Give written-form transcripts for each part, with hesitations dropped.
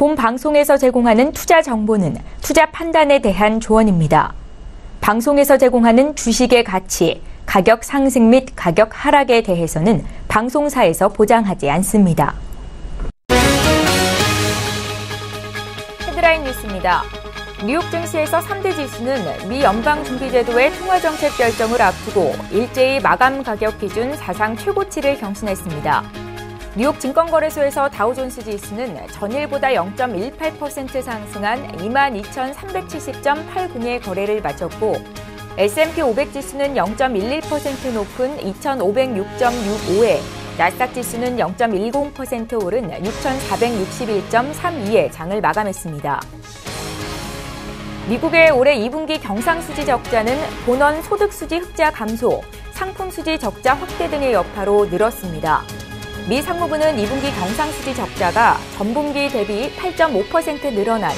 본 방송에서 제공하는 투자 정보는 투자 판단에 대한 조언입니다. 방송에서 제공하는 주식의 가치, 가격 상승 및 가격 하락에 대해서는 방송사에서 보장하지 않습니다. 헤드라인 뉴스입니다. 뉴욕 증시에서 3대 지수는 미 연방준비제도의 통화정책 결정을 앞두고 일제히 마감 가격 기준 사상 최고치를 경신했습니다. 뉴욕 증권거래소에서 다우존스 지수는 전일보다 0.18% 상승한 22,370.80의 거래를 마쳤고 S&P 500 지수는 0.11% 높은 2,506.65에 나스닥 지수는 0.10% 오른 6,461.32의 장을 마감했습니다. 미국의 올해 2분기 경상수지 적자는 본원 소득수지 흑자 감소, 상품수지 적자 확대 등의 여파로 늘었습니다. 미 상무부는 2분기 경상수지 적자가 전분기 대비 8.5% 늘어난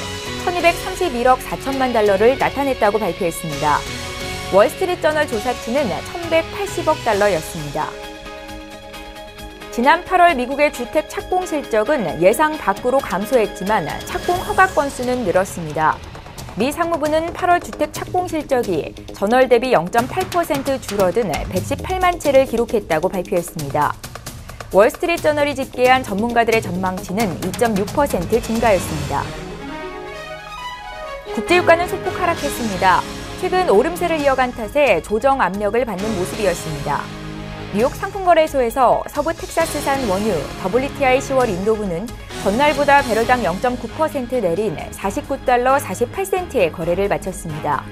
1,231억 4천만 달러를 나타냈다고 발표했습니다. 월스트리트저널 조사치는 1,180억 달러였습니다. 지난 8월 미국의 주택 착공 실적은 예상 밖으로 감소했지만 착공 허가 건수는 늘었습니다. 미 상무부는 8월 주택 착공 실적이 전월 대비 0.8% 줄어든 118만 채를 기록했다고 발표했습니다. 월스트리트저널이 집계한 전문가들의 전망치는 2.6% 증가였습니다. 국제유가는 소폭 하락했습니다. 최근 오름세를 이어간 탓에 조정 압력을 받는 모습이었습니다. 뉴욕 상품거래소에서 서부 텍사스산 원유 WTI 10월 인도분은 전날보다 배럴당 0.9% 내린 49달러 48센트의 거래를 마쳤습니다.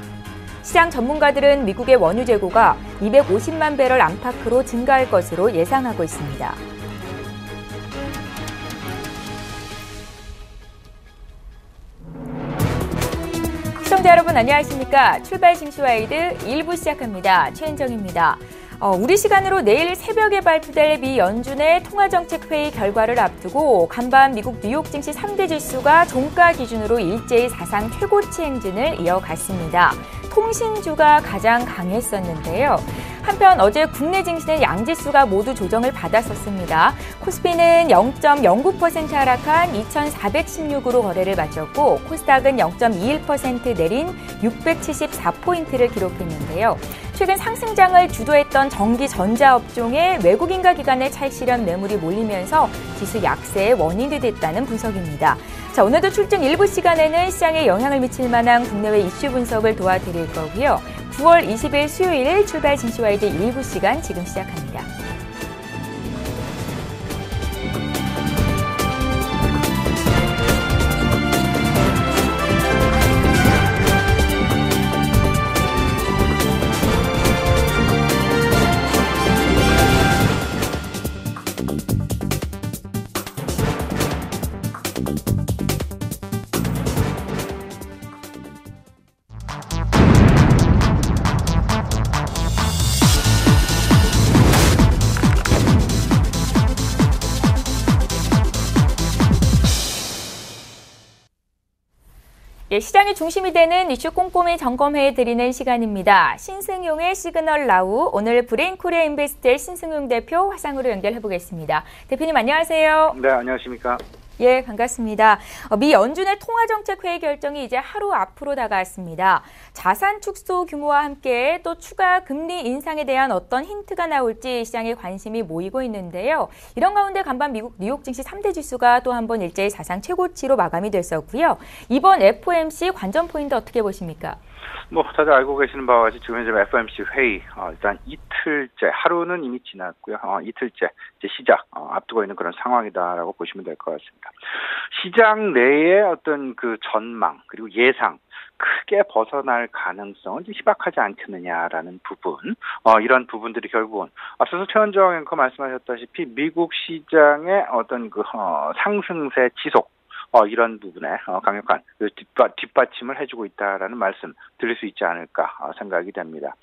시장 전문가들은 미국의 원유 재고가 250만 배럴 안팎으로 증가할 것으로 예상하고 있습니다. 시청자 여러분 안녕하십니까? 출발 싱슈와이드 1부 시작합니다. 최은정입니다. 우리 시간으로 내일 새벽에 발표될 미 연준의 통화정책회의 결과를 앞두고 간밤 미국 뉴욕 증시 3대 지수가 종가 기준으로 일제히 사상 최고치 행진을 이어갔습니다. 통신주가 가장 강했었는데요. 한편 어제 국내 증시는 양지수가 모두 조정을 받았었습니다. 코스피는 0.09% 하락한 2,416으로 거래를 마쳤고 코스닥은 0.21% 내린 674포인트를 기록했는데요. 최근 상승장을 주도했던 전기 전자업종에 외국인과 기관의 차익 실현 매물이 몰리면서 지수 약세의 원인이 됐다는 분석입니다. 자, 오늘도 출중 일부 시간에는 시장에 영향을 미칠 만한 국내외 이슈 분석을 도와드릴 거고요. 9월 20일 수요일 출발 싱슈와이드 일부 시간 지금 시작합니다. 시장의 중심이 되는 이슈 꼼꼼히 점검해드리는 시간입니다. 신승용의 시그널 나우, 오늘 브레인코리아 인베스트의 신승용 대표 화상으로 연결해보겠습니다. 대표님 안녕하세요. 네, 안녕하십니까. 예, 반갑습니다. 미 연준의 통화정책회의 결정이 이제 하루 앞으로 다가왔습니다. 자산 축소 규모와 함께 또 추가 금리 인상에 대한 어떤 힌트가 나올지 시장에 관심이 모이고 있는데요. 이런 가운데 간밤 미국 뉴욕 증시 3대 지수가 또 한 번 일제히 사상 최고치로 마감이 됐었고요. 이번 FOMC 관전 포인트 어떻게 보십니까? 다들 알고 계시는 바와 같이 지금 현재 FOMC 회의 일단 이틀째, 하루는 이미 지났고요. 이틀째 이제 시작 앞두고 있는 그런 상황이다라고 보시면 될 것 같습니다. 시장 내의 어떤 그 전망 그리고 예상 크게 벗어날 가능성은 희박하지 않겠느냐라는 부분, 이런 부분들이 결국은 앞서서 최원정 앵커 말씀하셨다시피 미국 시장의 어떤 그 상승세 지속. 이런 부분에 강력한 뒷받침을 해주고 있다라는 말씀 드릴 수 있지 않을까 생각이 됩니다.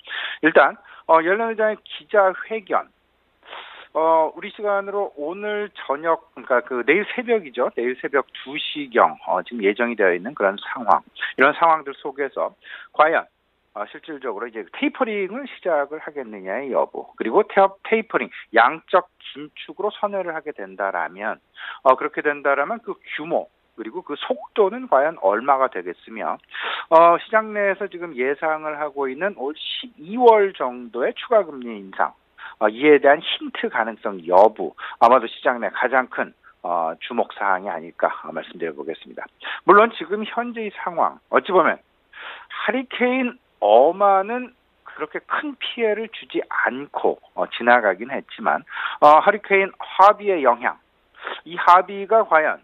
일단 옐런 의장의 기자회견, 우리 시간으로 오늘 저녁, 그러니까 내일 새벽이죠. 내일 새벽 2시경 지금 예정이 되어 있는 그런 상황, 이런 상황들 속에서 과연 실질적으로 이제 테이퍼링을 시작을 하겠느냐의 여부, 그리고 테이퍼링 양적 긴축으로 선회를 하게 된다라면 그렇게 된다라면 그 규모, 그리고 그 속도는 과연 얼마가 되겠으며 시장 내에서 지금 예상을 하고 있는 올 12월 정도의 추가 금리 인상 이에 대한 힌트 가능성 여부 아마도 시장 내 가장 큰 주목 사항이 아닐까 말씀드려 보겠습니다. 물론 지금 현재의 상황 어찌 보면 하리케인 어마는 그렇게 큰 피해를 주지 않고 지나가긴 했지만 하리케인 하비의 영향 이 하비가 과연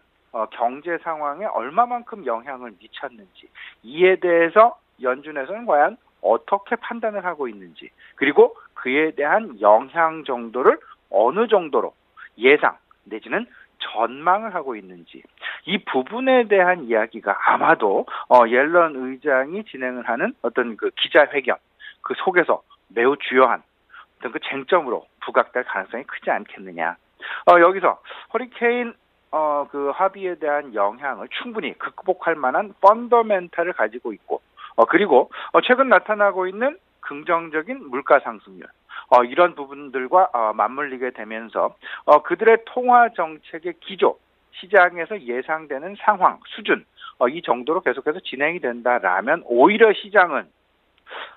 경제 상황에 얼마만큼 영향을 미쳤는지 이에 대해서 연준에서는 과연 어떻게 판단을 하고 있는지 그리고 그에 대한 영향 정도를 어느 정도로 예상 내지는 전망을 하고 있는지 이 부분에 대한 이야기가 아마도 옐런 의장이 진행을 하는 어떤 그 기자회견 그 속에서 매우 주요한 어떤 그 쟁점으로 부각될 가능성이 크지 않겠느냐. 여기서 허리케인 그 하비에 대한 영향을 충분히 극복할 만한 펀더멘탈을 가지고 있고 그리고 최근 나타나고 있는 긍정적인 물가 상승률 이런 부분들과 맞물리게 되면서 그들의 통화 정책의 기조 시장에서 예상되는 상황 수준 이 정도로 계속해서 진행이 된다라면 오히려 시장은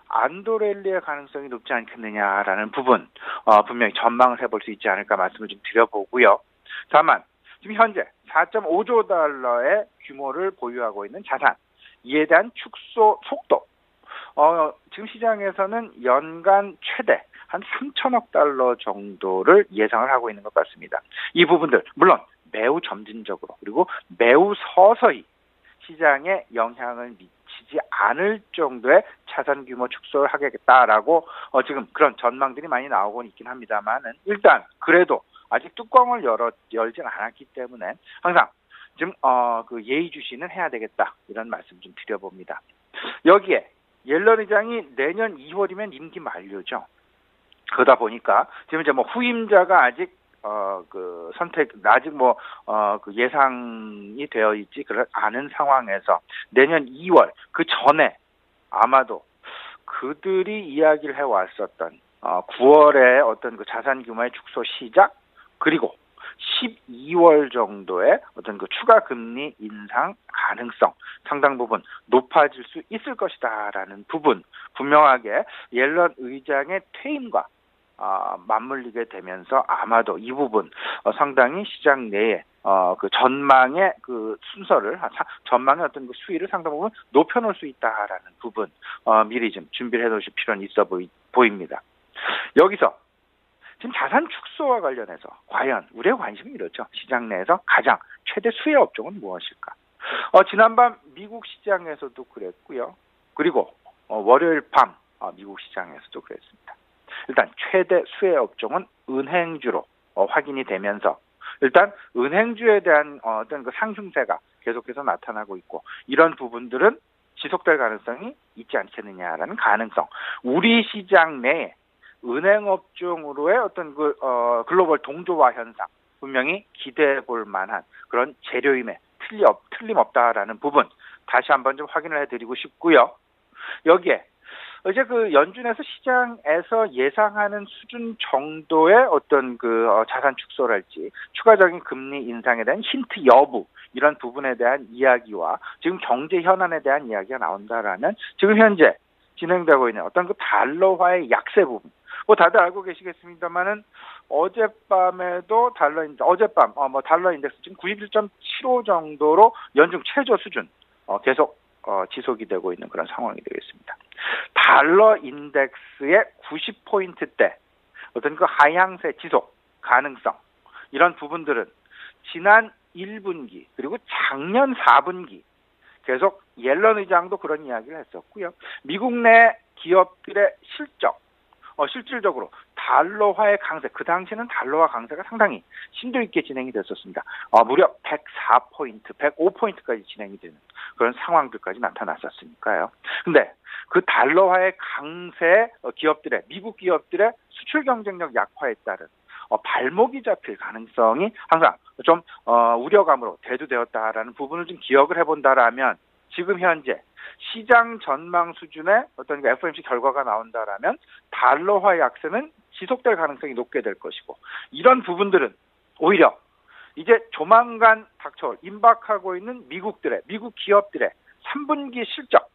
안도랠리의 가능성이 높지 않겠느냐라는 부분 분명히 전망을 해볼 수 있지 않을까 말씀을 좀 드려보고요. 다만 지금 현재 4.5조 달러의 규모를 보유하고 있는 자산 이에 대한 축소 속도 지금 시장에서는 연간 최대 한 3천억 달러 정도를 예상을 하고 있는 것 같습니다. 이 부분들 물론 매우 점진적으로 그리고 매우 서서히 시장에 영향을 미치지 않을 정도의 자산 규모 축소를 하겠다라고 지금 그런 전망들이 많이 나오고 있긴 합니다만은 일단 그래도 아직 뚜껑을 열진 않았기 때문에 항상 좀 그 예의주시는 해야 되겠다 이런 말씀 좀 드려봅니다. 여기에 옐런 의장이 내년 2월이면 임기 만료죠. 그러다 보니까 지금 이제 뭐 후임자가 아직 그 선택 아직 그 예상이 되어 있지 그런 않은 상황에서 내년 2월 그 전에 아마도 그들이 이야기를 해 왔었던 9월에 어떤 그 자산 규모의 축소 시작 그리고 12월 정도의 어떤 그 추가 금리 인상 가능성 상당 부분 높아질 수 있을 것이다라는 부분 분명하게 옐런 의장의 퇴임과 맞물리게 되면서 아마도 이 부분 상당히 시장 내에 그 전망의 그 순서를 전망의 어떤 그 수위를 상당 부분 높여놓을 수 있다라는 부분 미리 좀 준비를 해놓으실 필요는 있어 보입니다. 여기서 지금 자산 축소와 관련해서 과연 우리의 관심이 이렇죠. 시장 내에서 가장 최대 수혜 업종은 무엇일까? 지난밤 미국 시장에서도 그랬고요. 그리고 월요일 밤 미국 시장에서도 그랬습니다. 일단 최대 수혜 업종은 은행주로 확인이 되면서 일단 은행주에 대한 어떤 그 상승세가 계속해서 나타나고 있고 이런 부분들은 지속될 가능성이 있지 않겠느냐라는 가능성. 우리 시장 내에 은행 업종으로의 어떤 그 글로벌 동조화 현상 분명히 기대해 볼 만한 그런 재료임에 틀림없다라는 부분 다시 한번 좀 확인을 해드리고 싶고요. 여기에 이제 그 연준에서 시장에서 예상하는 수준 정도의 어떤 그 자산 축소랄지 추가적인 금리 인상에 대한 힌트 여부 이런 부분에 대한 이야기와 지금 경제 현안에 대한 이야기가 나온다라면 지금 현재 진행되고 있는 어떤 그 달러화의 약세 부분 다들 알고 계시겠습니다만은 어젯밤에도 달러 인덱스 지금 91.75 정도로 연중 최저 수준 계속 지속이 되고 있는 그런 상황이 되겠습니다. 달러 인덱스의 90포인트대 어떤 그 하향세 지속 가능성 이런 부분들은 지난 1분기 그리고 작년 4분기 계속 옐런 의장도 그런 이야기를 했었고요. 미국 내 기업들의 실질적으로 달러화의 강세, 그 당시에는 달러화 강세가 상당히 심도 있게 진행이 됐었습니다. 무려 104포인트, 105포인트까지 진행이 되는 그런 상황들까지 나타났었으니까요. 근데 그 달러화의 강세 미국 기업들의 수출 경쟁력 약화에 따른 발목이 잡힐 가능성이 항상 좀 우려감으로 대두되었다라는 부분을 좀 기억을 해본다라면 지금 현재 시장 전망 수준의 어떤 FOMC 결과가 나온다라면 달러화 약세는 지속될 가능성이 높게 될 것이고 이런 부분들은 오히려 이제 조만간 닥쳐올 임박하고 있는 미국 기업들의 3분기 실적,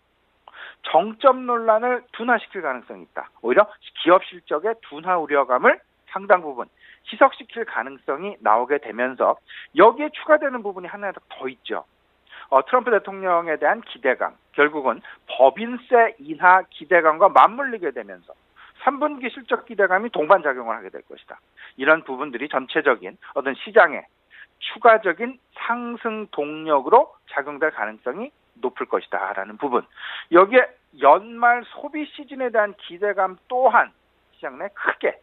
정점 논란을 둔화시킬 가능성이 있다. 오히려 기업 실적의 둔화 우려감을 상당 부분 희석시킬 가능성이 나오게 되면서 여기에 추가되는 부분이 하나 더 있죠. 트럼프 대통령에 대한 기대감, 결국은 법인세 인하 기대감과 맞물리게 되면서 3분기 실적 기대감이 동반작용을 하게 될 것이다. 이런 부분들이 전체적인 어떤 시장의 추가적인 상승 동력으로 작용될 가능성이 높을 것이다 라는 부분. 여기에 연말 소비 시즌에 대한 기대감 또한 시장 내 크게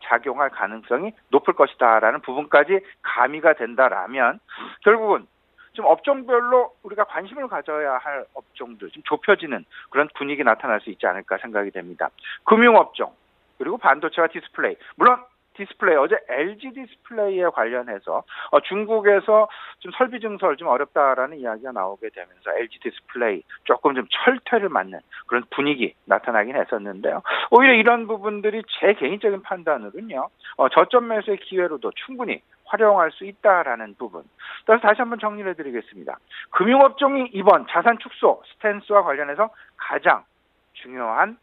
작용할 가능성이 높을 것이다 라는 부분까지 가미가 된다라면 결국은 좀 업종별로 우리가 관심을 가져야 할 업종들 좀 좁혀지는 그런 분위기 나타날 수 있지 않을까 생각이 됩니다. 금융업종 그리고 반도체와 디스플레이, 물론 디스플레이 어제 LG 디스플레이에 관련해서 중국에서 좀 설비 증설 좀 어렵다라는 이야기가 나오게 되면서 LG 디스플레이 조금 좀 철퇴를 맞는 그런 분위기 나타나긴 했었는데요. 오히려 이런 부분들이 제 개인적인 판단으로는요, 저점 매수의 기회로도 충분히 활용할 수 있다라는 부분. 따라서 다시 한번 정리를 해드리겠습니다. 금융업종이 이번 자산 축소 스탠스와 관련해서 가장 중요한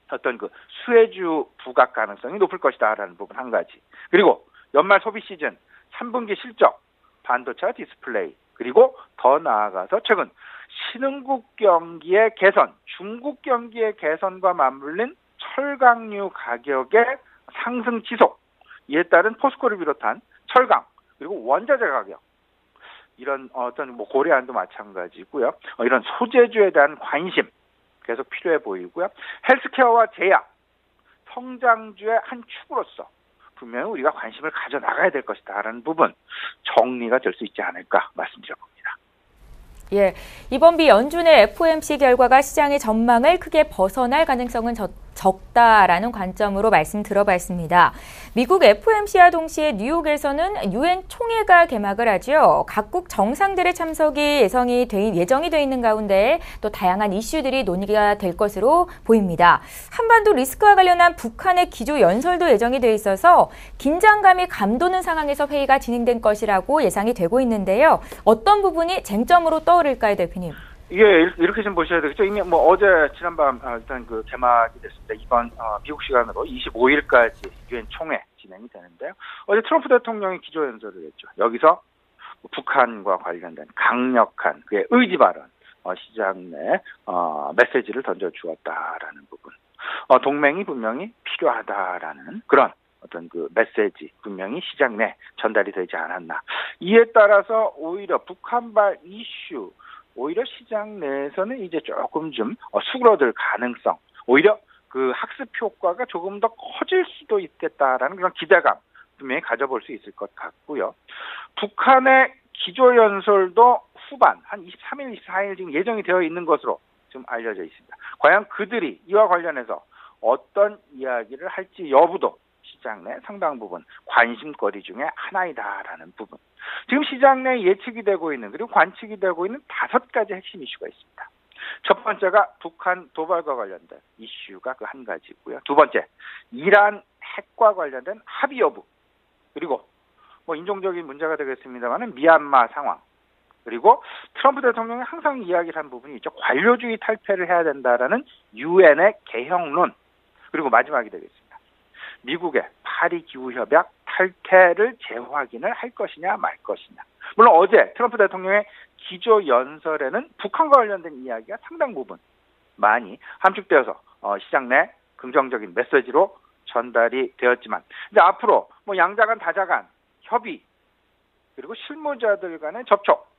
어떤 그 수혜주 부각 가능성이 높을 것이다라는 부분 한 가지. 그리고 연말 소비 시즌 3분기 실적, 반도체와 디스플레이, 그리고 더 나아가서 최근 신흥국 경기의 개선, 중국 경기의 개선과 맞물린 철강류 가격의 상승 지속, 이에 따른 포스코를 비롯한 철강, 그리고 원자재 가격, 이런 어떤 고려안도 마찬가지고요. 이런 소재주에 대한 관심 계속 필요해 보이고요. 헬스케어와 제약, 성장주의 한 축으로서 분명히 우리가 관심을 가져나가야 될 것이다라는 부분 정리가 될 수 있지 않을까 말씀드려봅니다. 예, 이번 비연준의 FOMC 결과가 시장의 전망을 크게 벗어날 가능성은 적다라는 관점으로 말씀 들어봤습니다. 미국 FOMC와 동시에 뉴욕에서는 유엔 총회가 개막을 하죠. 각국 정상들의 참석이 예정이 돼 있는 가운데 또 다양한 이슈들이 논의가 될 것으로 보입니다. 한반도 리스크와 관련한 북한의 기조 연설도 예정이 돼 있어서 긴장감이 감도는 상황에서 회의가 진행된 것이라고 예상이 되고 있는데요. 어떤 부분이 쟁점으로 떠오를까요, 대표님? 이게 이렇게 좀 보셔야 되겠죠. 이미 어제 지난밤 일단 그 개막이 됐습니다. 이번 미국 시간으로 25일까지 유엔 총회 진행이 되는데요. 어제 트럼프 대통령이 기조연설을 했죠. 여기서 북한과 관련된 강력한 그의 의지 발언, 시장 내 메시지를 던져주었다라는 부분. 동맹이 분명히 필요하다라는 그런 어떤 그 메시지 분명히 시장 내 전달이 되지 않았나. 이에 따라서 오히려 북한발 이슈, 오히려 시장 내에서는 이제 조금 좀 수그러들 가능성, 오히려 그 학습 효과가 조금 더 커질 수도 있겠다라는 그런 기대감 분명히 가져볼 수 있을 것 같고요. 북한의 기조연설도 후반 한 23일, 24일 지금 예정이 되어 있는 것으로 좀 알려져 있습니다. 과연 그들이 이와 관련해서 어떤 이야기를 할지 여부도 시장 내 상당 부분 관심거리 중에 하나이다라는 부분. 지금 시장 내 예측이 되고 있는 그리고 관측이 되고 있는 5가지 핵심 이슈가 있습니다. 첫 번째가 북한 도발과 관련된 이슈가 그 한 가지고요. 두 번째, 이란 핵과 관련된 합의 여부. 그리고 인종적인 문제가 되겠습니다만은 미얀마 상황. 그리고 트럼프 대통령이 항상 이야기를 한 부분이 있죠. 관료주의 탈퇴를 해야 된다라는 유엔의 개혁론. 그리고 마지막이 되겠습니다. 미국의 파리 기후협약 탈퇴를 재확인을 할 것이냐 말 것이냐. 물론 어제 트럼프 대통령의 기조 연설에는 북한과 관련된 이야기가 상당 부분 많이 함축되어서 시장 내 긍정적인 메시지로 전달이 되었지만 이제 앞으로 양자 간 다자 간 협의 그리고 실무자들 간의 접촉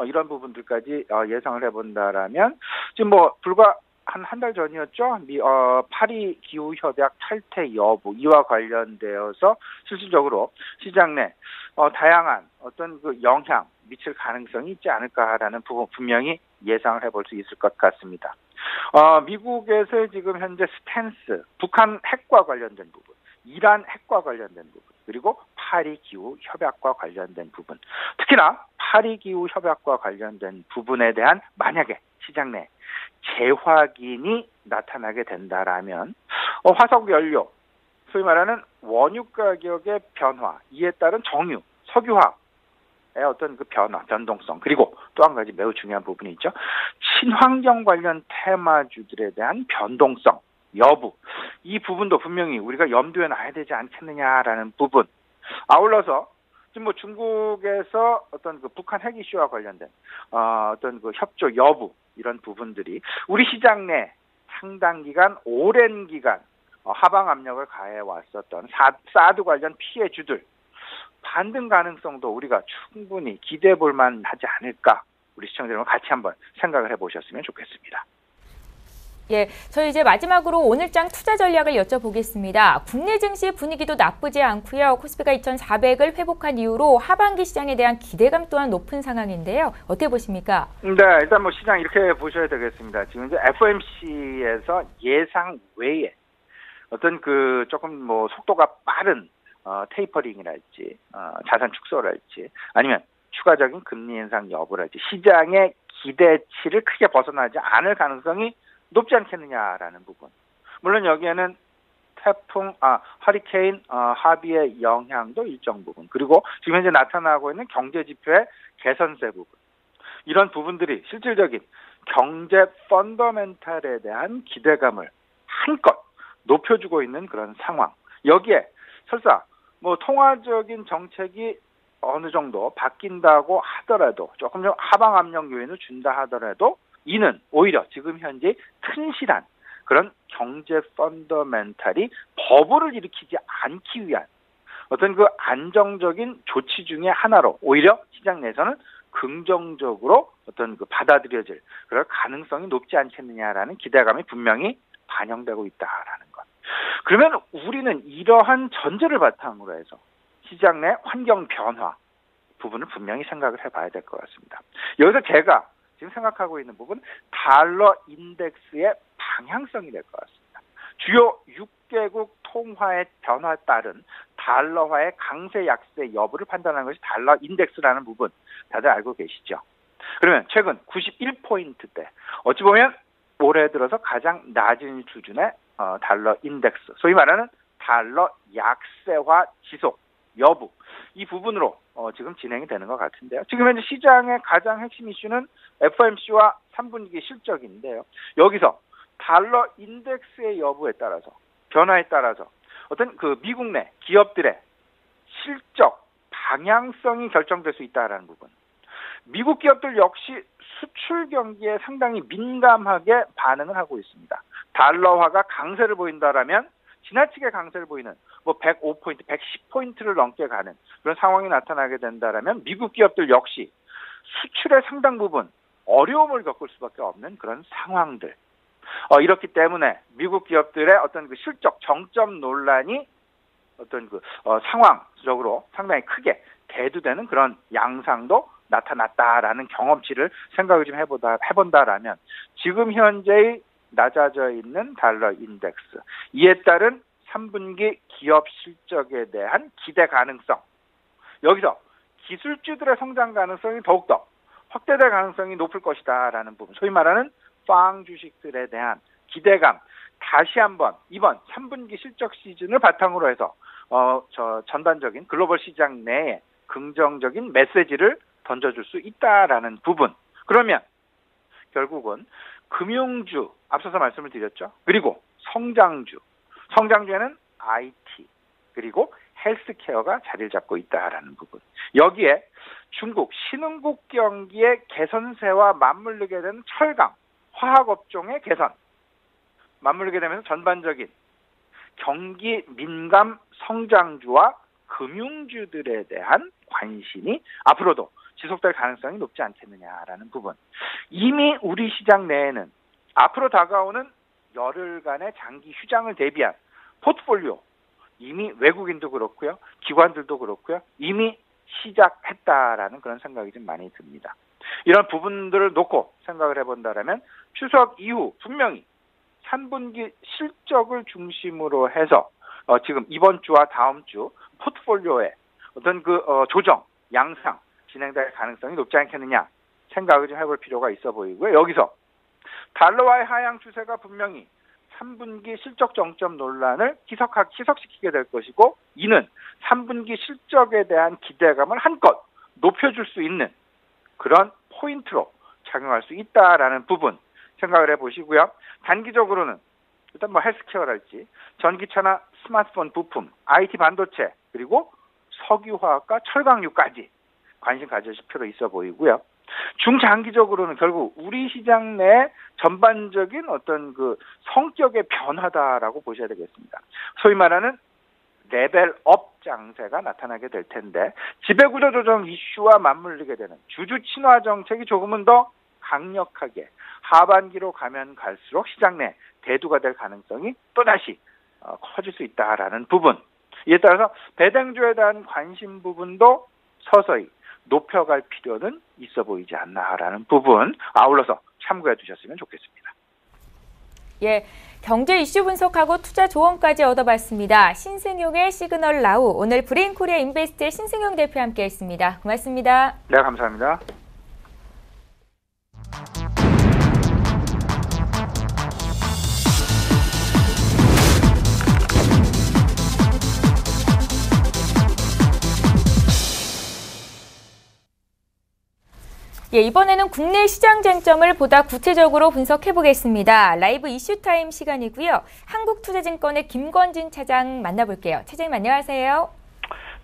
이런 부분들까지 예상을 해본다라면 지금 불과 한 달 전이었죠. 파리 기후협약 탈퇴 여부 이와 관련되어서 실질적으로 시장 내 다양한 어떤 그 영향 미칠 가능성이 있지 않을까라는 부분 분명히 예상을 해볼 수 있을 것 같습니다. 미국에서 지금 현재 스탠스, 북한 핵과 관련된 부분, 이란 핵과 관련된 부분, 그리고 파리 기후 협약과 관련된 부분, 특히나 파리 기후 협약과 관련된 부분에 대한 만약에 시장 내 재확인이 나타나게 된다라면 화석 연료, 소위 말하는 원유 가격의 변화, 이에 따른 정유, 석유화학 어떤 그 변화, 변동성, 그리고 또 한 가지 매우 중요한 부분이 있죠. 친환경 관련 테마주들에 대한 변동성, 여부, 이 부분도 분명히 우리가 염두에 놔야 되지 않겠느냐라는 부분. 아울러서 지금 뭐 중국에서 어떤 그 북한 핵 이슈와 관련된 어떤 그 협조 여부, 이런 부분들이 우리 시장 내 상당 기간, 오랜 기간 하방 압력을 가해 왔었던 사드 관련 피해주들 반등 가능성도 우리가 충분히 기대해 볼 만하지 않을까, 우리 시청자 여러분 같이 한번 생각을 해보셨으면 좋겠습니다. 예, 저희 이제 마지막으로 오늘장 투자 전략을 여쭤보겠습니다. 국내 증시 분위기도 나쁘지 않고요. 코스피가 2,400을 회복한 이후로 하반기 시장에 대한 기대감 또한 높은 상황인데요. 어떻게 보십니까? 네, 일단 뭐 시장 이렇게 보셔야 되겠습니다. 지금 이제 FOMC에서 예상 외에 어떤 그 조금 뭐 속도가 빠른 테이퍼링이랄지 자산 축소랄지 아니면 추가적인 금리 인상 여부랄지 시장의 기대치를 크게 벗어나지 않을 가능성이 높지 않겠느냐라는 부분. 물론 여기에는 태풍, 허리케인 하비의 영향도 일정 부분, 그리고 지금 현재 나타나고 있는 경제 지표의 개선세 부분, 이런 부분들이 실질적인 경제 펀더멘탈에 대한 기대감을 한껏 높여주고 있는 그런 상황. 여기에 설사 뭐 통화적인 정책이 어느 정도 바뀐다고 하더라도, 조금 좀 하방 압력 요인을 준다 하더라도, 이는 오히려 지금 현재 튼실한 그런 경제 펀더멘탈이 버블을 일으키지 않기 위한 어떤 그 안정적인 조치 중에 하나로 오히려 시장 내에서는 긍정적으로 어떤 그 받아들여질 그럴 가능성이 높지 않겠느냐라는 기대감이 분명히 반영되고 있다라는 것. 그러면 우리는 이러한 전제를 바탕으로 해서 시장 내 환경 변화 부분을 분명히 생각을 해봐야 될 것 같습니다. 여기서 제가 지금 생각하고 있는 부분, 달러 인덱스의 방향성이 될 것 같습니다. 주요 6개국 통화의 변화에 따른 달러화의 강세 약세 여부를 판단하는 것이 달러 인덱스라는 부분 다들 알고 계시죠? 그러면 최근 91포인트대, 어찌 보면 올해 들어서 가장 낮은 수준의 달러 인덱스, 소위 말하는 달러 약세화 지속 여부, 이 부분으로 지금 진행이 되는 것 같은데요. 지금 현재 시장의 가장 핵심 이슈는 FOMC와 3분기 실적인데요. 여기서 달러 인덱스의 여부에 따라서, 변화에 따라서 어떤 그 미국 내 기업들의 실적 방향성이 결정될 수 있다는 부분. 미국 기업들 역시 수출 경기에 상당히 민감하게 반응을 하고 있습니다. 달러화가 강세를 보인다라면 지나치게 강세를 보이는 뭐 105포인트, 110포인트를 넘게 가는 그런 상황이 나타나게 된다라면 미국 기업들 역시 수출의 상당 부분 어려움을 겪을 수밖에 없는 그런 상황들. 이렇기 때문에 미국 기업들의 어떤 그 실적 정점 논란이 어떤 그 상황적으로 상당히 크게 대두되는 그런 양상도 나타났다라는 경험치를 생각을 좀 해본다라면 지금 현재의 낮아져 있는 달러 인덱스, 이에 따른 3분기 기업 실적에 대한 기대 가능성, 여기서 기술주들의 성장 가능성이 더욱더 확대될 가능성이 높을 것이다라는 부분, 소위 말하는 팡 주식들에 대한 기대감, 다시 한번 이번 3분기 실적 시즌을 바탕으로 해서 전반적인 글로벌 시장 내에 긍정적인 메시지를 던져줄 수 있다라는 부분. 그러면 결국은 금융주, 앞서서 말씀을 드렸죠. 그리고 성장주에는 IT, 그리고 헬스케어가 자리를 잡고 있다라는 부분. 여기에 중국 신흥국 경기의 개선세와 맞물리게 되는 철강, 화학업종의 개선, 맞물리게 되면서 전반적인 경기 민감 성장주와 금융주들에 대한 관심이 앞으로도 지속될 가능성이 높지 않겠느냐라는 부분. 이미 우리 시장 내에는 앞으로 다가오는 열흘간의 장기 휴장을 대비한 포트폴리오, 이미 외국인도 그렇고요, 기관들도 그렇고요, 이미 시작했다라는 그런 생각이 좀 많이 듭니다. 이런 부분들을 놓고 생각을 해본다면 추석 이후 분명히 3분기 실적을 중심으로 해서 지금 이번 주와 다음 주 포트폴리오의 어떤 그 조정, 양상 진행될 가능성이 높지 않겠느냐 생각을 좀 해볼 필요가 있어 보이고요. 여기서 달러화의 하향 추세가 분명히 3분기 실적 정점 논란을 희석시키게 될 것이고, 이는 3분기 실적에 대한 기대감을 한껏 높여줄 수 있는 그런 포인트로 작용할 수 있다라는 부분 생각을 해보시고요. 단기적으로는 일단 뭐 헬스케어랄지 전기차나 스마트폰 부품, IT 반도체, 그리고 석유화학과 철강유까지 관심 가지실 필요 있어 보이고요. 중장기적으로는 결국 우리 시장 내 전반적인 어떤 그 성격의 변화다라고 보셔야 되겠습니다. 소위 말하는 레벨업 장세가 나타나게 될 텐데 지배구조 조정 이슈와 맞물리게 되는 주주 친화 정책이 조금은 더 강력하게 하반기로 가면 갈수록 시장 내 대두가 될 가능성이 또다시 커질 수 있다라는 부분. 이에 따라서 배당주에 대한 관심 부분도 서서히 높여갈 필요는 있어 보이지 않나라는 부분 아울러서 참고해 두셨으면 좋겠습니다. 예, 경제 이슈 분석하고 투자 조언까지 얻어봤습니다. 신승용의 시그널 나우, 오늘 브레인코리아 인베스트의 신승용 대표 함께했습니다. 고맙습니다. 네, 감사합니다. 예, 이번에는 국내 시장 쟁점을 보다 구체적으로 분석해 보겠습니다. 라이브 이슈타임 시간이고요. 한국투자증권의 김건진 차장 만나볼게요. 차장님 안녕하세요.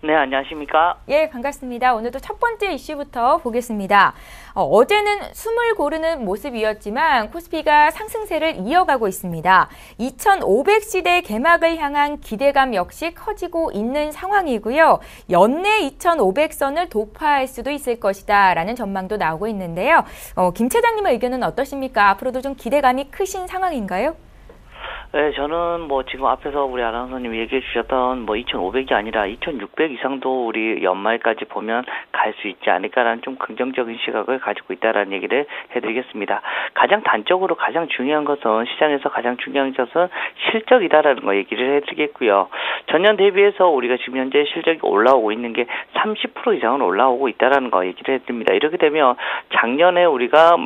네, 안녕하십니까? 예, 반갑습니다. 오늘도 첫 번째 이슈부터 보겠습니다. 어제는 숨을 고르는 모습이었지만 코스피가 상승세를 이어가고 있습니다. 2,500시대 개막을 향한 기대감 역시 커지고 있는 상황이고요. 연내 2,500선을 돌파할 수도 있을 것이다 라는 전망도 나오고 있는데요. 김 차장님의 의견은 어떠십니까? 앞으로도 좀 기대감이 크신 상황인가요? 네, 저는 뭐 지금 앞에서 우리 아나운서님 얘기해 주셨던 뭐 2,500이 아니라 2,600 이상도 우리 연말까지 보면 갈 수 있지 않을까라는 좀 긍정적인 시각을 가지고 있다라는 얘기를 해드리겠습니다. 가장 단적으로 가장 중요한 것은 시장에서 가장 중요한 것은 실적이다라는 거 얘기를 해드리겠고요. 전년 대비해서 우리가 지금 현재 실적이 올라오고 있는 게 30% 이상은 올라오고 있다라는 거 얘기를 해드립니다. 이렇게 되면 작년에 우리가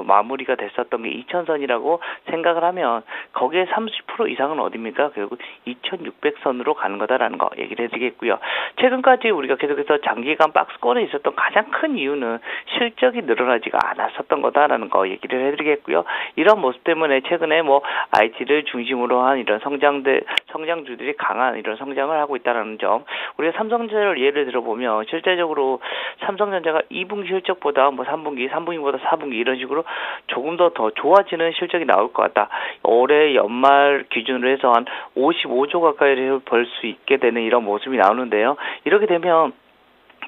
마무리가 됐었던 게 2,000선이라고 생각을 하면 거기에 30% 이상은 어디입니까? 결국 2,600선으로 가는 거다라는 거 얘기를 해드리겠고요. 최근까지 우리가 계속해서 장기간 박스권에 있었던 가장 큰 이유는 실적이 늘어나지가 않았었던 거다라는 거 얘기를 해드리겠고요. 이런 모습 때문에 최근에 뭐 IT를 중심으로 한 이런 성장주들이 강한 이런 성장을 하고 있다는 점. 우리가 삼성전자를 예를 들어보면 실제적으로 삼성전자가 2분기 실적보다 뭐 3분기보다 4분기 이런 식으로 조금 더 좋아지는 실적이 나올 것 같다. 올해 연말 기준으로 해서 한 55조 가까이를 벌 수 있게 되는 이런 모습이 나오는데요. 이렇게 되면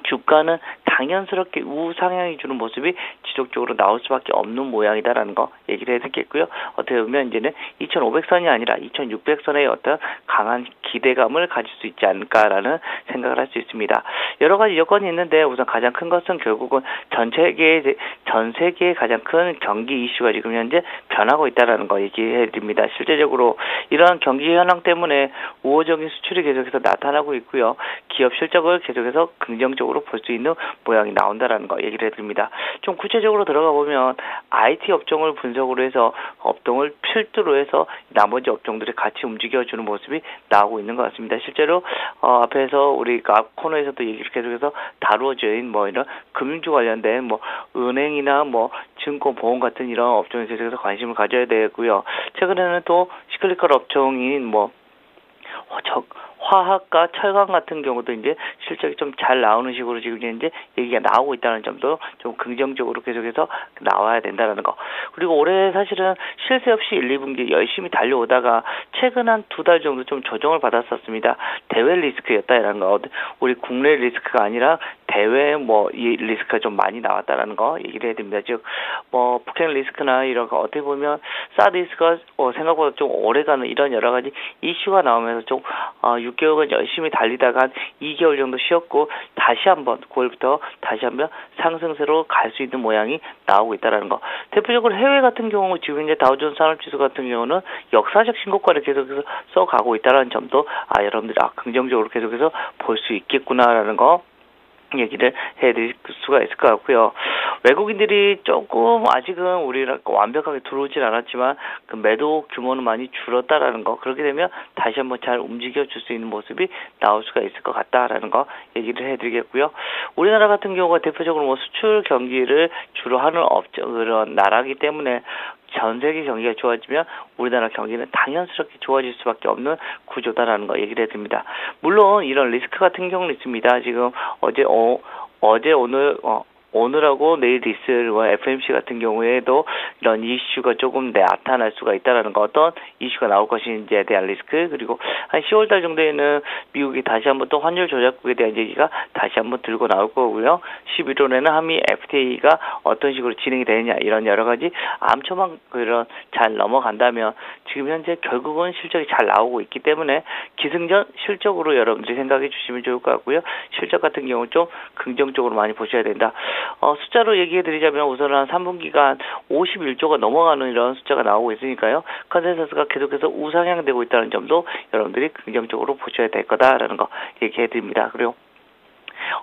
주가는 당연스럽게 우상향이 주는 모습이 지속적으로 나올 수밖에 없는 모양이다라는 거 얘기를 해드리겠고요. 어떻게 보면 이제는 2,500선이 아니라 2,600선의 어떤 강한 기대감을 가질 수 있지 않을까라는 생각을 할 수 있습니다. 여러 가지 여건이 있는데 우선 가장 큰 것은 결국은 전 세계의 가장 큰 경기 이슈가 지금 현재 변하고 있다라는 거 얘기해 드립니다. 실제적으로 이러한 경기 현황 때문에 우호적인 수출이 계속해서 나타나고 있고요. 기업 실적을 계속해서 긍정적으로 볼 수 있는 모양이 나온다라는 거 얘기를 해드립니다. 좀 구체적으로 들어가 보면 IT 업종을 분석으로 해서 업종을 필두로 해서 나머지 업종들이 같이 움직여주는 모습이 나오고 있는 것 같습니다. 실제로 앞에서 우리 앞 코너에서도 얘기를 계속해서 다루어진 뭐 이런 금융주 관련된 뭐 은행이나 뭐 증권 보험 같은 이런 업종에 계속해서 관심을 가져야 되고요. 최근에는 또 시클리컬 업종인 뭐 화학과 철강 같은 경우도 이제 실적이 좀 잘 나오는 식으로 지금 이제 얘기가 나오고 있다는 점도 좀 긍정적으로 계속해서 나와야 된다는 거. 그리고 올해 사실은 실세 없이 1, 2분기 열심히 달려오다가 최근 한 2달 정도 좀 조정을 받았었습니다. 대외 리스크였다라는 거. 우리 국내 리스크가 아니라 대외 뭐 이 리스크가 좀 많이 나왔다라는 거 얘기를 해야 됩니다. 즉 뭐 북핵 리스크나 이런 거 어떻게 보면 사드 리스크가 생각보다 좀 오래가는 이런 여러 가지 이슈가 나오면서 좀 6개월간 열심히 달리다가 한 2개월 정도 쉬었고 다시 한번 9월부터 다시 한번 상승세로 갈 수 있는 모양이 나오고 있다는 거. 대표적으로 해외 같은 경우 지금 이제 다우존스 산업지수 같은 경우는 역사적 신고가를 계속해서 써가고 있다는 점도 여러분들이 긍정적으로 계속해서 볼 수 있겠구나라는 거 얘기를 해드릴 수가 있을 것 같고요. 외국인들이 조금 아직은 우리랑 완벽하게 들어오진 않았지만 그 매도 규모는 많이 줄었다라는 거, 그렇게 되면 다시 한번 잘 움직여 줄 수 있는 모습이 나올 수가 있을 것 같다라는 거 얘기를 해드리겠고요. 우리나라 같은 경우가 대표적으로 뭐 수출 경기를 주로 하는 그런 나라이기 때문에 전 세계 경기가 좋아지면 우리나라 경기는 당연스럽게 좋아질 수밖에 없는 구조다라는 거 얘기를 해드립니다. 물론 이런 리스크 같은 경우는 있습니다. 지금 오늘하고 내일 리스와 FMC 같은 경우에도 이런 이슈가 조금 나타날 수가 있다라는 거, 어떤 이슈가 나올 것인지에 대한 리스크, 그리고 한 10월달 정도에는 미국이 다시 한번 또 환율 조작국에 대한 얘기가 다시 한번 들고 나올 거고요. 11월에는 한미 FTA가 어떤 식으로 진행이 되느냐, 이런 여러 가지 암초만 그런 잘 넘어간다면 지금 현재 결국은 실적이 잘 나오고 있기 때문에 기승전 실적으로 여러분들이 생각해 주시면 좋을 것 같고요. 실적 같은 경우 좀 긍정적으로 많이 보셔야 된다. 숫자로 얘기해 드리자면 우선 한 3분기간 51조가 넘어가는 이런 숫자가 나오고 있으니까요. 컨센서스가 계속해서 우상향되고 있다는 점도 여러분들이 긍정적으로 보셔야 될 거다라는 거 얘기해 드립니다. 그리고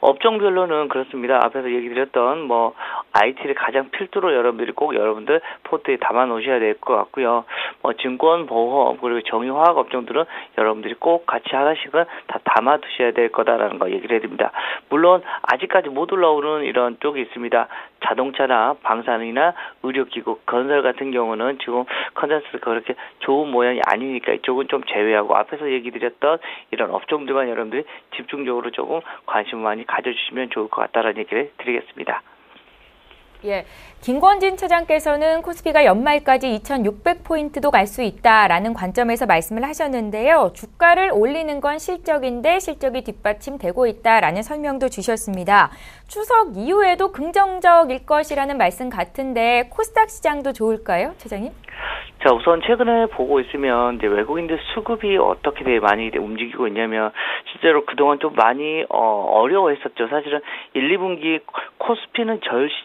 업종별로는 그렇습니다. 앞에서 얘기 드렸던 뭐 IT를 가장 필두로 여러분들이 꼭 여러분들 포트에 담아 놓으셔야 될 것 같고요. 뭐 증권, 보험, 그리고 정유화학 업종들은 여러분들이 꼭 같이 하나씩은 다 담아 두셔야 될 거다라는 거 얘기를 해드립니다. 물론 아직까지 못 올라오는 이런 쪽이 있습니다. 자동차나 방산이나 의료기구, 건설 같은 경우는 지금 컨센서스가 그렇게 좋은 모양이 아니니까 이쪽은 좀 제외하고 앞에서 얘기 드렸던 이런 업종들만 여러분들이 집중적으로 조금 관심을 많이 가져주시면 좋을 것 같다라는 얘기를 드리겠습니다. 예, 김권진 차장께서는 코스피가 연말까지 2,600포인트도 갈 수 있다라는 관점에서 말씀을 하셨는데요. 주가를 올리는 건 실적인데 실적이 뒷받침되고 있다라는 설명도 주셨습니다. 추석 이후에도 긍정적일 것이라는 말씀 같은데 코스닥 시장도 좋을까요, 차장님? 자, 우선 최근에 보고 있으면 이제 외국인들 수급이 어떻게 많이 움직이고 있냐면 실제로 그동안 좀 많이 어려워했었죠. 사실은 1, 2분기 코스피는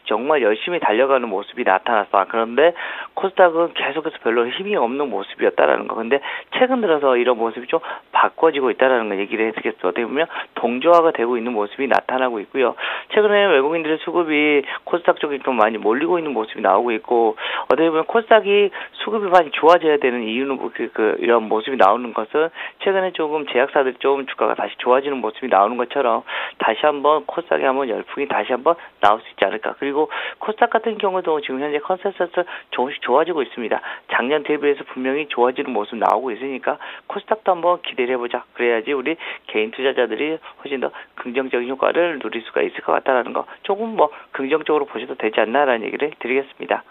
정말 열심히 달려가는 모습이 나타났어. 그런데 코스닥은 계속해서 별로 힘이 없는 모습이었다라는 거. 근데 최근 들어서 이런 모습이 좀 바꿔지고 있다라는 거 얘기를 해드리겠습니다. 어떻게 보면 동조화가 되고 있는 모습이 나타나고 있고요. 최근에 외국인들의 수급이 코스닥 쪽에 좀 많이 몰리고 있는 모습이 나오고 있고, 어떻게 보면 코스닥이 수급이 많이 좋아져야 되는 이유는 이런 모습이 나오는 것은 최근에 조금 제약사들이 조금 주가가 다시 좋아지는 모습이 나오는 것처럼 다시 한번 코스닥에 한번 열풍이 다시 한번 나올 수 있지 않을까. 그리고 코스닥 같은 경우도 지금 현재 컨센서스 조금씩 좋아지고 있습니다. 작년 대비해서 분명히 좋아지는 모습 나오고 있으니까 코스닥도 한번 기대를 해보자. 그래야지 우리 개인 투자자들이 훨씬 더 긍정적인 효과를 누릴 수가 있을 것 같다라는 거, 조금 뭐 긍정적으로 보셔도 되지 않나라는 얘기를 드리겠습니다.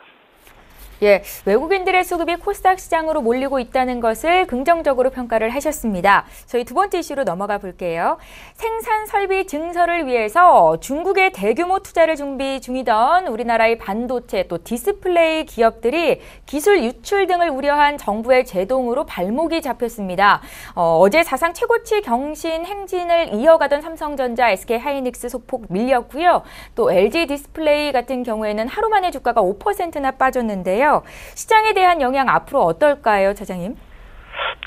예, 외국인들의 수급이 코스닥 시장으로 몰리고 있다는 것을 긍정적으로 평가를 하셨습니다. 저희 두 번째 이슈로 넘어가 볼게요. 생산 설비 증설을 위해서 중국에 대규모 투자를 준비 중이던 우리나라의 반도체 또 디스플레이 기업들이 기술 유출 등을 우려한 정부의 제동으로 발목이 잡혔습니다. 어제 사상 최고치 경신 행진을 이어가던 삼성전자, SK하이닉스 소폭 밀렸고요. 또 LG 디스플레이 같은 경우에는 하루 만에 주가가 5%나 빠졌는데요. 시장에 대한 영향 앞으로 어떨까요, 차장님?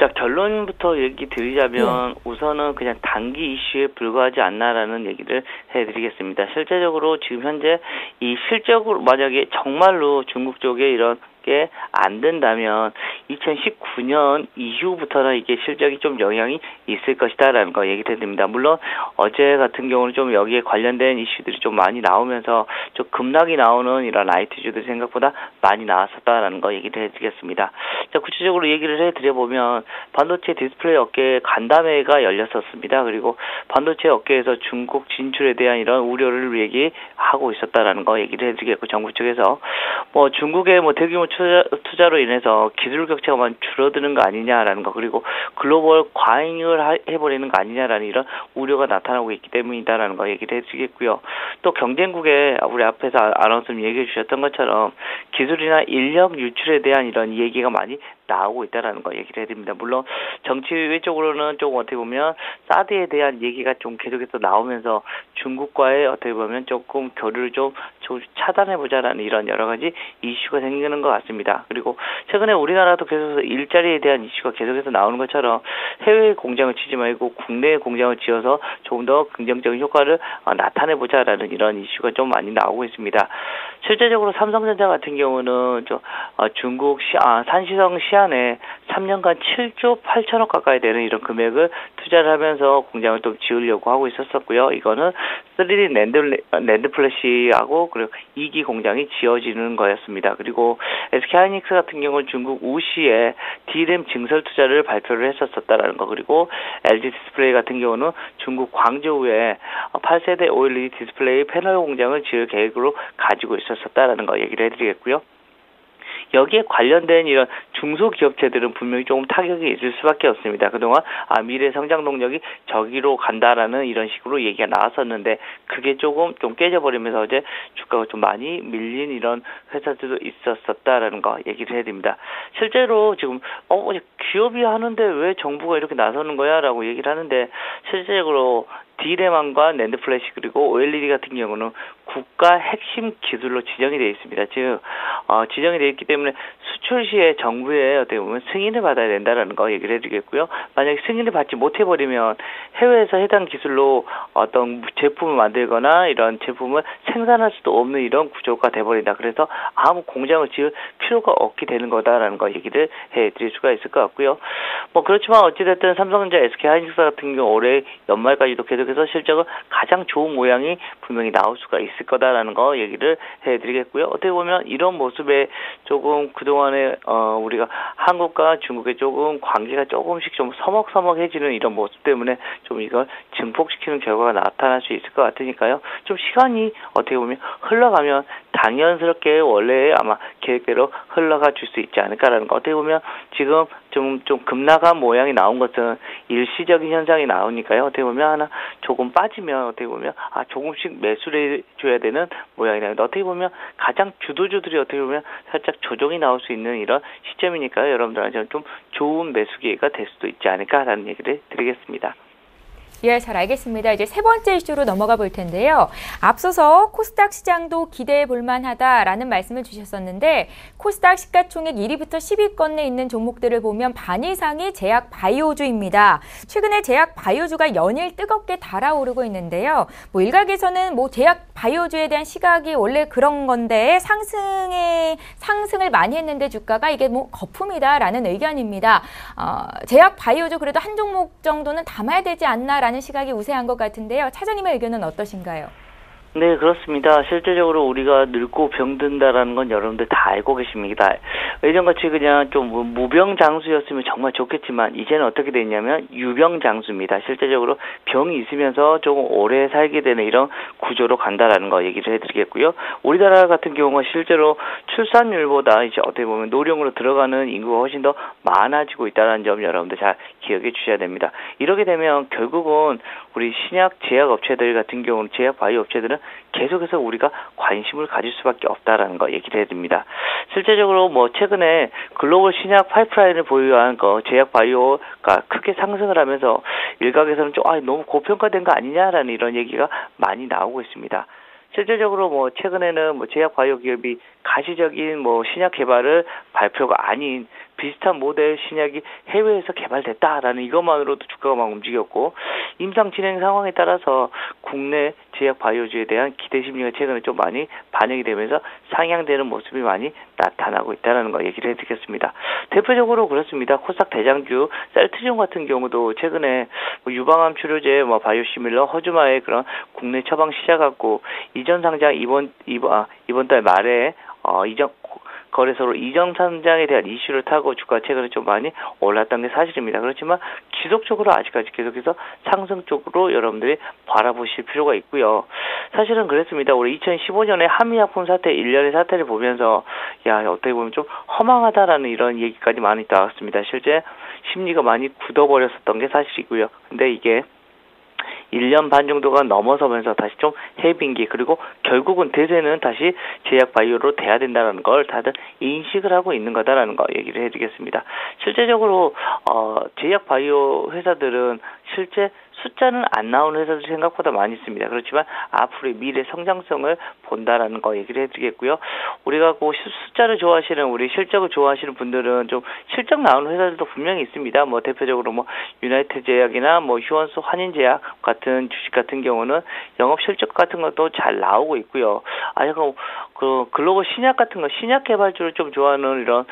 자, 결론부터 얘기 드리자면 우선은 그냥 단기 이슈에 불과하지 않나라는 얘기를 해드리겠습니다. 실제적으로 지금 현재 이 실적으로 만약에 정말로 중국 쪽에 이런 게 안 된다면 2019년 이후부터는 이게 실적이 좀 영향이 있을 것이다라는 거 얘기를 해드립니다. 물론 어제 같은 경우는 좀 여기에 관련된 이슈들이 좀 많이 나오면서 좀 급락이 나오는 이런 IT주들이 생각보다 많이 나왔었다라는 거 얘기를 해드리겠습니다. 자, 구체적으로 얘기를 해드려보면 반도체 디스플레이 업계에 간담회가 열렸었습니다. 그리고 반도체 업계에서 중국 진출에 대한 이런 우려를 얘기하고 있었다라는 거 얘기를 해드리겠고, 정부 쪽에서 뭐 중국의 뭐 대규모 투자로 인해서 기술 격차가 많이 줄어드는 거 아니냐라는 거, 그리고 글로벌 과잉을 해버리는 거 아니냐라는 이런 우려가 나타나고 있기 때문이다라는 거 얘기를 해주겠고요. 또 경쟁국에 우리 앞에서 아나운서님 얘기해 주셨던 것처럼 기술이나 인력 유출에 대한 이런 얘기가 많이 나오고 있다라는 거 얘기를 해드립니다. 물론 정치 외적으로는 좀 어떻게 보면 사드에 대한 얘기가 좀 계속해서 나오면서 중국과의 어떻게 보면 조금 교류를 좀 차단해보자라는 이런 여러 가지 이슈가 생기는 것 같습니다. 그리고 최근에 우리나라도 계속해서 일자리에 대한 이슈가 계속해서 나오는 것처럼 해외 공장을 치지 말고 국내 공장을 지어서 조금 더 긍정적인 효과를 나타내보자라는 이런 이슈가 좀 많이 나오고 있습니다. 실제적으로 삼성전자 같은 경우는 중국 산시성 시안에 3년간 7조 8천억 가까이 되는 이런 금액을 투자를 하면서 공장을 또 지으려고 하고 있었고요. 이거는 3D 낸드 플래시하고 그리고 2기 공장이 지어지는 거였습니다. 그리고 SK하이닉스 같은 경우는 중국 우시에 D램 증설 투자를 발표를 했었다라는 거. 그리고 LG 디스플레이 같은 경우는 중국 광저우에 8세대 OLED 디스플레이 패널 공장을 지을 계획으로 가지고 있었다라는 거 얘기를 해드리겠고요. 여기에 관련된 이런 중소기업체들은 분명히 조금 타격이 있을 수밖에 없습니다. 그동안 미래 성장 동력이 저기로 간다라는 이런 식으로 얘기가 나왔었는데 그게 조금 좀 깨져버리면서 어제 주가가 좀 많이 밀린 이런 회사들도 있었다라는 거 얘기를 해야 됩니다. 실제로 지금 기업이 하는데 왜 정부가 이렇게 나서는 거야? 라고 얘기를 하는데 실제적으로 D램과 낸드 플래시 그리고 OLED 같은 경우는 국가 핵심 기술로 지정이 되어 있습니다. 즉 지정이 되어 있기 때문에 수출 시에 정부에 어떻게 보면 승인을 받아야 된다라는 거 얘기를 해드리겠고요. 만약에 승인을 받지 못해버리면 해외에서 해당 기술로 어떤 제품을 만들거나 이런 제품을 생산할 수도 없는 이런 구조가 돼버린다. 그래서 아무 공장을 지을 필요가 없게 되는 거다라는 거 얘기를 해드릴 수가 있을 것 같고요. 그렇지만 어찌됐든 삼성전자, SK하이닉스 같은 경우 올해 연말까지도 계속해서 실적은 가장 좋은 모양이 분명히 나올 수가 있을 거다라는 거 얘기를 해드리겠고요. 어떻게 보면 이런 모습에 조금 그동안에 우리가 한국과 중국의 조금 관계가 조금씩 좀 서먹서먹해지는 이런 모습 때문에 좀 이걸 증폭시키는 결과가 나타날 수 있을 것 같으니까요. 좀 시간이 어떻게 보면 흘러가면 당연스럽게 원래 아마 계획대로 흘러가 줄 수 있지 않을까라는 거. 어떻게 보면 지금 좀 급락한 모양이 나온 것은 일시적인 현상이 나오니까요. 어떻게 보면 하나 조금 빠지면 어떻게 보면 조금씩 매수를 해줘야 되는 모양이라. 어떻게 보면 가장 주도주들이 어떻게 보면 살짝 조정이 나올 수 있는 이런 시점이니까요. 여러분들한테는 좀 좋은 매수 기회가 될 수도 있지 않을까라는 얘기를 드리겠습니다. 예, 잘 알겠습니다. 이제 세 번째 이슈로 넘어가 볼 텐데요. 앞서서 코스닥 시장도 기대해 볼 만하다라는 말씀을 주셨었는데 코스닥 시가총액 1위부터 10위권 내에 있는 종목들을 보면 반 이상이 제약 바이오주입니다. 최근에 제약 바이오주가 연일 뜨겁게 달아오르고 있는데요. 일각에서는 제약 바이오주에 대한 시각이 원래 그런 건데 상승을 많이 했는데 주가가 이게 거품이다라는 의견입니다. 제약 바이오주 그래도 한 종목 정도는 담아야 되지 않나라는 시각이 우세한 것 같은데요. 차장님의 의견은 어떠신가요? 네, 그렇습니다. 실제적으로 우리가 늙고 병든다라는 건 여러분들 다 알고 계십니다. 예전같이 그냥 좀 무병장수였으면 정말 좋겠지만 이제는 어떻게 됐냐면 유병장수입니다. 실제적으로 병이 있으면서 조금 오래 살게 되는 이런 구조로 간다라는 거 얘기를 해드리겠고요. 우리나라 같은 경우는 실제로 출산율보다 이제 어떻게 보면 노령으로 들어가는 인구가 훨씬 더 많아지고 있다는 점 여러분들 잘 기억해 주셔야 됩니다. 이렇게 되면 결국은 우리 신약 제약 업체들 같은 경우는 제약 바이오 업체들은 계속해서 우리가 관심을 가질 수밖에 없다라는 거 얘기를 해드립니다. 실제적으로 최근에 글로벌 신약 파이프라인을 보유한 제약 바이오가 크게 상승을 하면서 일각에서는 좀 너무 고평가된 거 아니냐라는 이런 얘기가 많이 나오고 있습니다. 실제적으로 최근에는 제약 바이오 기업이 가시적인 신약 개발을 발표가 아닌 비슷한 모델 신약이 해외에서 개발됐다라는 이것만으로도 주가가 막 움직였고 임상 진행 상황에 따라서 국내 제약 바이오주에 대한 기대 심리가 최근에 좀 많이 반영이 되면서 상향되는 모습이 많이 나타나고 있다는 거 얘기를 해드리겠습니다. 대표적으로 그렇습니다. 코스닥 대장주 셀트리온 같은 경우도 최근에 유방암 치료제 바이오시밀러 허즈마의 그런 국내 처방 시작하고 이전 상장 이번 달 말에 거래소로 이전 상장에 대한 이슈를 타고 주가 최근에 좀 많이 올랐다는 게 사실입니다. 그렇지만 지속적으로 아직까지 계속해서 상승 쪽으로 여러분들이 바라보실 필요가 있고요. 사실은 그랬습니다. 올해 2015년에 한미약품 사태 일련의 사태를 보면서 어떻게 보면 좀 허망하다라는 이런 얘기까지 많이 나왔습니다. 실제 심리가 많이 굳어버렸었던 게 사실이고요. 근데 이게 1년 반 정도가 넘어서면서 다시 좀 해빙기 그리고 결국은 대세는 다시 제약 바이오로 돼야 된다는 걸 다들 인식을 하고 있는 거다라는 거 얘기를 해드리겠습니다. 실제적으로 제약 바이오 회사들은 실제 숫자는 안 나오는 회사들이 생각보다 많이 있습니다. 그렇지만 앞으로의 미래 성장성을 본다라는 거 얘기를 해드리겠고요. 우리가 그 숫자를 좋아하시는 우리 실적을 좋아하시는 분들은 좀 실적 나오는 회사들도 분명히 있습니다. 뭐 대표적으로 뭐 유나이티드 제약이나 뭐 휴원수 환인제약 같은 주식 같은 경우는 영업 실적 같은 것도 잘 나오고 있고요. 그 글로벌 신약 같은 거 신약 개발주를 좀 좋아하는 이런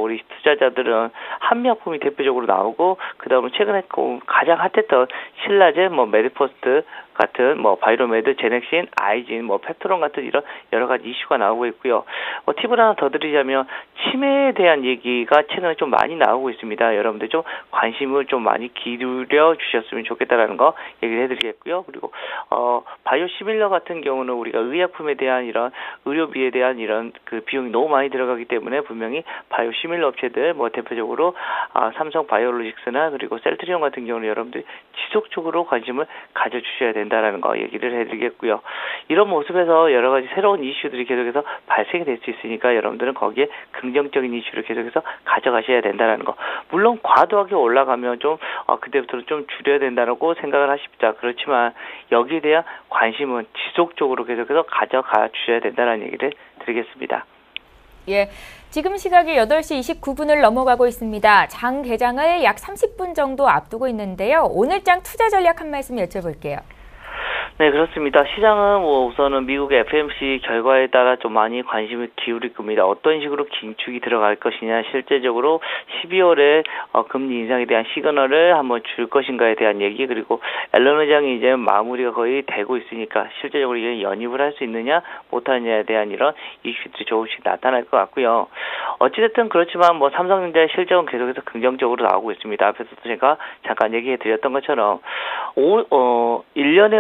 우리 투자자들은 한미약품이 대표적으로 나오고 그다음에 최근에 가장 핫했던 신라제, 뭐 메디포스트 같은 뭐 바이로메드, 제넥신, 아이진, 뭐 펩토론 같은 이런 여러 가지 이슈가 나오고 있고요. 팁을 하나 더 드리자면 치매에 대한 얘기가 최근에 좀 많이 나오고 있습니다. 여러분들 좀 관심을 좀 많이 기울여 주셨으면 좋겠다라는 거 얘기를 해드리겠고요. 그리고 바이오 시밀러 같은 경우는 우리가 의약품에 대한 이런 의료비에 대한 이런 그 비용이 너무 많이 들어가기 때문에 분명히 바이오 시밀러 업체들 뭐 대표적으로 삼성 바이오로직스나 그리고 셀트리온 같은 경우는 여러분들이 지속적으로 관심을 가져주셔야 된다라는 거 얘기를 해드리겠고요. 이런 모습에서 여러 가지 새로운 이슈들이 계속해서 발생이 될 수 있으니까 여러분들은 거기에 긍정적인 이슈를 계속해서 가져가셔야 된다라는 거. 물론 과도하게 올라가면 좀 그때부터는 좀 줄여야 된다고 생각을 하십니다. 그렇지만 여기에 대한 관심은 지속적으로 계속해서 가져가 주셔야 된다는 얘기를 드리겠습니다. 예, 지금 시각이 8시 29분을 넘어가고 있습니다. 장 개장을 약 30분 정도 앞두고 있는데요. 오늘 장 투자 전략 한 말씀 여쭤볼게요. 네, 그렇습니다. 시장은 우선은 미국의 FOMC 결과에 따라 좀 많이 관심을 기울일 겁니다. 어떤 식으로 긴축이 들어갈 것이냐, 실제적으로 12월에 금리 인상에 대한 시그널을 한번 줄 것인가에 대한 얘기, 그리고 앨런 회장이 이제 마무리가 거의 되고 있으니까 실제적으로 이제 연입을 할 수 있느냐, 못하느냐에 대한 이런 이슈들이 조금씩 나타날 것 같고요. 어찌됐든 그렇지만 뭐 삼성전자의 실적은 계속해서 긍정적으로 나오고 있습니다. 앞에서도 제가 잠깐 얘기해 드렸던 것처럼 1년에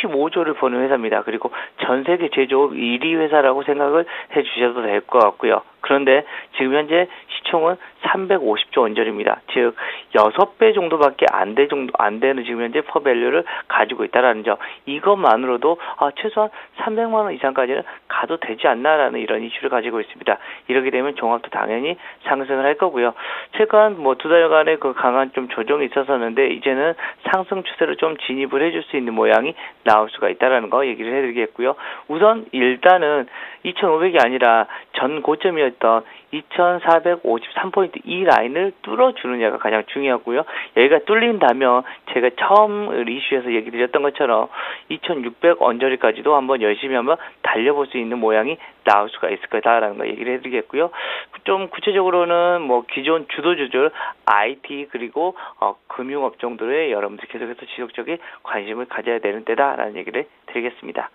55조를 버는 회사입니다. 그리고 전 세계 제조업 1위 회사라고 생각을 해 주셔도 될 것 같고요. 그런데 지금 현재 시총은 350조 원전입니다. 즉 6배 정도밖에 안 되는 지금 현재 퍼밸류를 가지고 있다라는 점. 이것만으로도 최소한 300만 원 이상까지는 가도 되지 않나라는 이런 이슈를 가지고 있습니다. 이렇게 되면 종합도 당연히 상승을 할 거고요. 최근 뭐 2달간의 그 강한 좀 조정이 있었었는데 이제는 상승 추세로 좀 진입을 해줄 수 있는 모양이 나올 수가 있다라는 거 얘기를 해드리겠고요. 우선 일단은 2,500이 아니라 전 고점이었던 2,453포인트 이 라인을 뚫어주느냐가 가장 중요하고요. 여기가 뚫린다면 제가 처음 이슈에서 얘기 드렸던 것처럼 2,600 언저리까지도 한번 열심히 한번 달려볼 수 있는 모양이 나올 수가 있을 거다라는 거 얘기를 해드리겠고요. 좀 구체적으로는 뭐 기존 주도주들 IT 그리고 금융업종들에 여러분들 계속해서 지속적인 관심을 가져야 되는 때다라는 얘기를 드리겠습니다.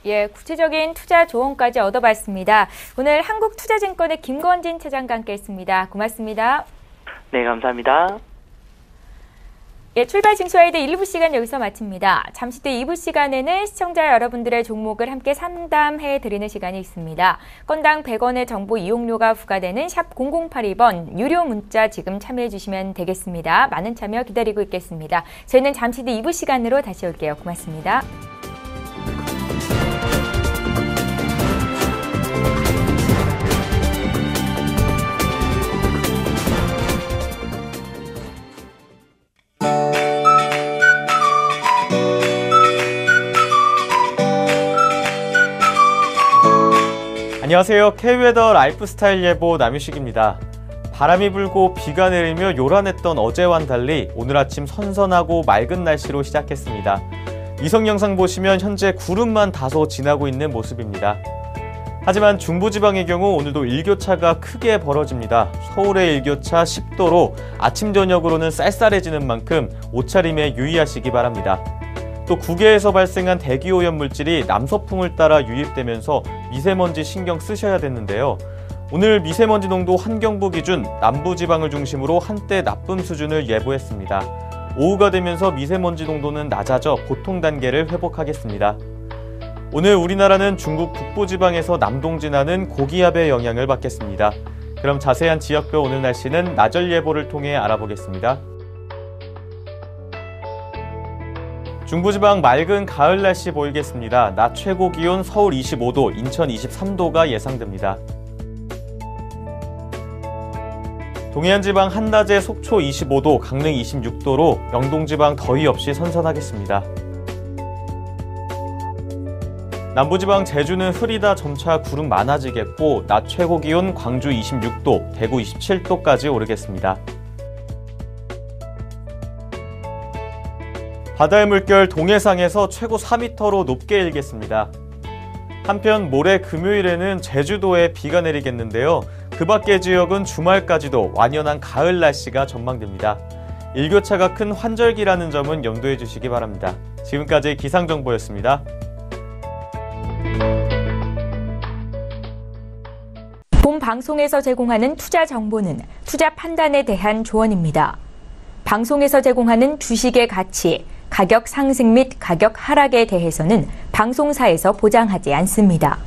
예, 구체적인 투자 조언까지 얻어봤습니다. 오늘 한국투자증권의 김건진 차장과 함께했습니다. 고맙습니다. 네, 감사합니다. 예, 출발 징수와이드 1부 시간 여기서 마칩니다. 잠시 뒤 2부 시간에는 시청자 여러분들의 종목을 함께 상담해드리는 시간이 있습니다. 건당 100원의 정보 이용료가 부과되는 샵 0082번 유료 문자 지금 참여해주시면 되겠습니다. 많은 참여 기다리고 있겠습니다. 저희는 잠시 뒤 2부 시간으로 다시 올게요. 고맙습니다. 안녕하세요. K웨더 라이프스타일 예보 남유식입니다. 바람이 불고 비가 내리며 요란했던 어제와는 달리 오늘 아침 선선하고 맑은 날씨로 시작했습니다. 위성 영상 보시면 현재 구름만 다소 지나고 있는 모습입니다. 하지만 중부지방의 경우 오늘도 일교차가 크게 벌어집니다. 서울의 일교차 10도로 아침 저녁으로는 쌀쌀해지는 만큼 옷차림에 유의하시기 바랍니다. 또 국외에서 발생한 대기오염 물질이 남서풍을 따라 유입되면서 미세먼지 신경 쓰셔야 됐는데요. 오늘 미세먼지 농도 환경부 기준 남부지방을 중심으로 한때 나쁨 수준을 예보했습니다. 오후가 되면서 미세먼지 농도는 낮아져 보통 단계를 회복하겠습니다. 오늘 우리나라는 중국 북부지방에서 남동진하는 고기압의 영향을 받겠습니다. 그럼 자세한 지역별 오늘 날씨는 나절 예보를 통해 알아보겠습니다. 중부지방 맑은 가을 날씨 보이겠습니다. 낮 최고 기온 서울 25도, 인천 23도가 예상됩니다. 동해안 지방 한낮에 속초 25도, 강릉 26도로 영동 지방 더위 없이 선선하겠습니다. 남부지방 제주는 흐리다 점차 구름 많아지겠고 낮 최고 기온 광주 26도, 대구 27도까지 오르겠습니다. 바다의 물결 동해상에서 최고 4m로 높게 일겠습니다. 한편 모레 금요일에는 제주도에 비가 내리겠는데요. 그 밖의 지역은 주말까지도 완연한 가을 날씨가 전망됩니다. 일교차가 큰 환절기라는 점은 염두해 주시기 바랍니다. 지금까지 기상정보였습니다. 본 방송에서 제공하는 투자 정보는 투자 판단에 대한 조언입니다. 방송에서 제공하는 주식의 가치, 가격 상승 및 가격 하락에 대해서는 방송사에서 보장하지 않습니다.